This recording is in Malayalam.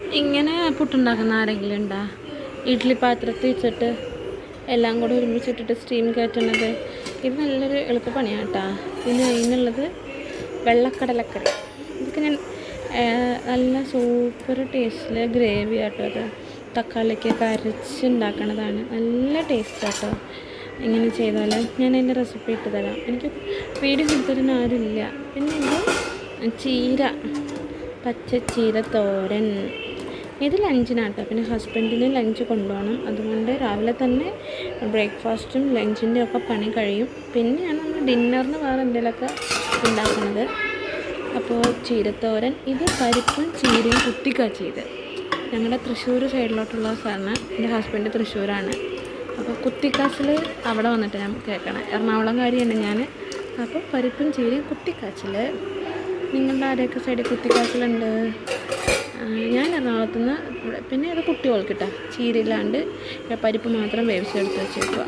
ഇങ്ങനെ പുട്ടുണ്ടാക്കുന്ന ആരെങ്കിലും ഉണ്ടോ? ഇഡ്ഡലി പാത്രത്തിൽ വെച്ചിട്ട് എല്ലാം കൂടെ ഒരുമിച്ചിട്ടിട്ട് സ്റ്റീം കയറ്റുന്നത്. ഇത് നല്ലൊരു എളുപ്പപ്പണിയാണ് കേട്ടോ. പിന്നെ അതിനുള്ളത് വെള്ളക്കടലക്കറി. ഇതൊക്കെ ഞാൻ നല്ല സൂപ്പർ ടേസ്റ്റിൽ ഗ്രേവി ആട്ടോ. അത് തക്കാളിക്കൊക്കെ അരച്ചുണ്ടാക്കണതാണ്. നല്ല ടേസ്റ്റ് ആട്ടോ. ഇങ്ങനെ ചെയ്താൽ ഞാൻ അതിൻ്റെ റെസിപ്പി ഇട്ട് തരാം. എനിക്ക് വീഡിയോ കൊടുത്തിട്ട് ആരുമില്ല. പിന്നെ ഇത് ചീര, പച്ചച്ചീര തോരൻ. ഇത് ലഞ്ചിനാട്ടോ. പിന്നെ ഹസ്ബൻഡിന് ലഞ്ച് കൊണ്ടുപോകണം. അതുകൊണ്ട് രാവിലെ തന്നെ ബ്രേക്ക്ഫാസ്റ്റും ലഞ്ചിൻ്റെ ഒക്കെ പണി കഴിയും. പിന്നെയാണ് നമ്മൾ ഡിന്നറിന് വേറെ എന്തെങ്കിലുമൊക്കെ ഉണ്ടാക്കുന്നത്. അപ്പോൾ ചീരത്തോരൻ. ഇത് പരിപ്പും ചീരയും കുത്തിക്കാച്ചിയത്. ഞങ്ങളുടെ തൃശ്ശൂർ സൈഡിലോട്ടുള്ള സ്ഥലമാണ്. എൻ്റെ ഹസ്ബൻഡ് തൃശ്ശൂരാണ്. അപ്പോൾ കുത്തിക്കാച്ചിൽ അവിടെ വന്നിട്ട് ഞാൻ കേൾക്കണം. എറണാകുളം കാര്യമാണ് ഞാൻ. അപ്പോൾ പരിപ്പും ചീരയും കുത്തിക്കാച്ചിൽ. നിങ്ങളുടെ ആരെയൊക്കെ സൈഡിൽ കുത്തിക്കാച്ചിലുണ്ട്? ഞാൻ എറണാകുളത്തു നിന്ന്. പിന്നെ അത് കുട്ടികൾക്ക് കിട്ടാം. ചീരയില്ലാണ്ട് പരിപ്പ് മാത്രം വേവിച്ചെടുത്ത് വെച്ചേക്കുക.